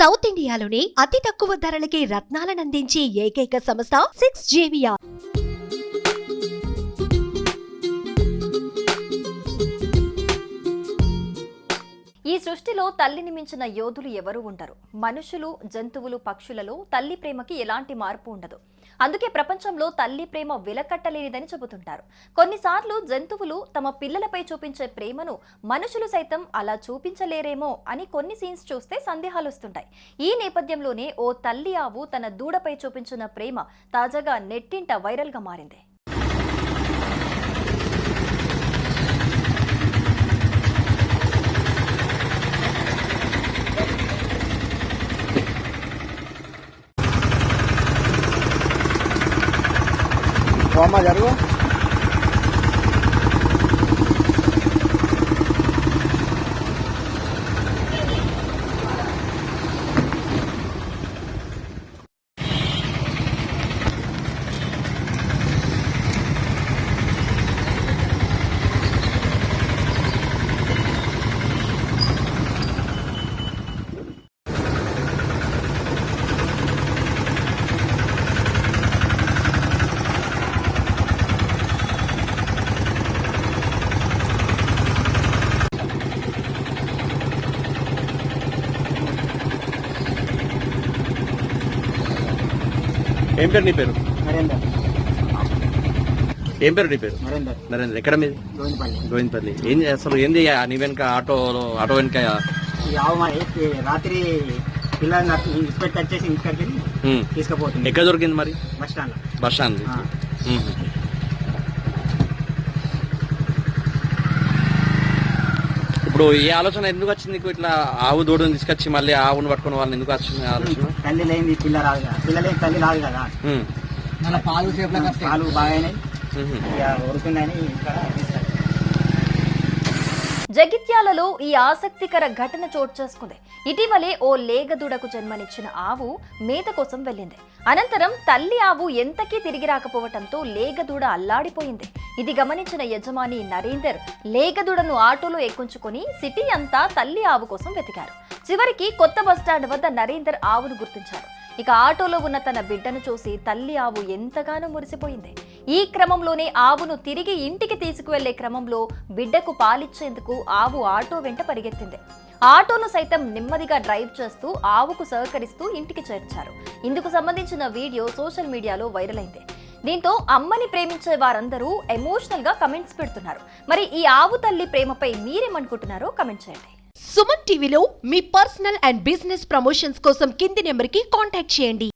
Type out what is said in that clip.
South ఇండియాలోని అతి తక్కువ ధరలకి రత్నాలనందించే ఏకైక సంస్థ 6JVR. ఈ సృష్టిలో తల్లిని మించిన యోధులు ఎవరూ ఉండరు. మనుషులు, జంతువులు, పక్షులలో తల్లి ప్రేమకి ఎలాంటి మార్పు ఉండదు. అందుకే ప్రపంచంలో తల్లి ప్రేమ వెలకట్టలేనిదని చెబుతుంటారు. కొన్నిసార్లు జంతువులు తమ పిల్లలపై చూపించే ప్రేమను మనుషులు సైతం అలా చూపించలేరేమో అని కొన్ని సీన్స్ చూస్తే సందేహాలు వస్తుంటాయి. ఈ నేపథ్యంలోనే ఓ తల్లి ఆవు తన దూడపై చూపించిన ప్రేమ తాజాగా నెట్టింట వైరల్గా మారింది. అమ్మ జరుగు. ఏం పేరు నీ పేరు? నరేందర్. ఏం పేరు నీ పేరు? నరేందర్. నరేంద్ర. ఎక్కడ మీది? గోవిందపల్లి. ఏం అసలు ఏంది నీ వెనక ఆటో వెనక? రాత్రి పిల్లలు ఇన్స్పెక్ట్ వచ్చేసి ఇన్స్పెక్ట్ తీసుకుపోతుంది. ఎక్కడ దొరికింది మరి? Bus stand. ఇప్పుడు ఈ ఆలోచన ఎందుకు వచ్చింది నీకు? ఇట్లా ఆవు దూడని తీసుకొచ్చి మళ్ళీ ఆవును పట్టుకున్న వాళ్ళని ఎందుకు వచ్చింది ఆలోచన? తల్లి లేని పిల్ల రాదు కదా, పిల్లలేని తల్లి రాదు కదా. పాలు బాగానే ఉరుకుందని. జగిత్యాలలో ఈ ఆసక్తికర ఘటన చోటు చేసుకుంది. ఇటీవలే ఓ లేగదూడకు జన్మనిచ్చిన ఆవు మేత కోసం వెళ్ళింది. అనంతరం తల్లి ఆవు ఎంతకీ తిరిగి రాకపోవడంతో లేగదూడ అల్లాడిపోయింది. ఇది గమనించిన యజమాని నరేందర్ లేగదూడను ఆటోలో ఎక్కించుకొని సిటీ అంతా తల్లి ఆవు కోసం వెతికారు. చివరికి కొత్త బస్టాండ్ వద్ద నరేందర్ ఆవును గుర్తించారు. ఇక ఆటోలో ఉన్న తన బిడ్డను చూసి తల్లి ఆవు ఎంతగానో మురిసిపోయింది. ఈ క్రమంలోనే ఆవును తిరిగి ఇంటికి తీసుకువెళ్లే క్రమంలో బిడ్డకు పాలిచ్చేందుకు ఆవు ఆటో వెంట పరిగెత్తింది. ఆటోను సైతం నెమ్మదిగా డ్రైవ్ చేస్తూ ఆవుకు సహకరిస్తూ ఇంటికి చేర్చారు. ఇందుకు సంబంధించిన వీడియో సోషల్ మీడియాలో వైరల్ అయింది. దీంతో అమ్మని ప్రేమించే వారందరూ ఎమోషనల్ గా కమెంట్స్ పెడుతున్నారు. మరి ఈ ఆవు తల్లి ప్రేమపై మీరేమనుకుంటున్నారో కమెంట్ చేయండి. సుమన్ టీవీలో మీ పర్సనల్ అండ్ బిజినెస్ ప్రమోషన్స్ కోసం కింది నెంబర్కి కాంటాక్ట్ చేయండి.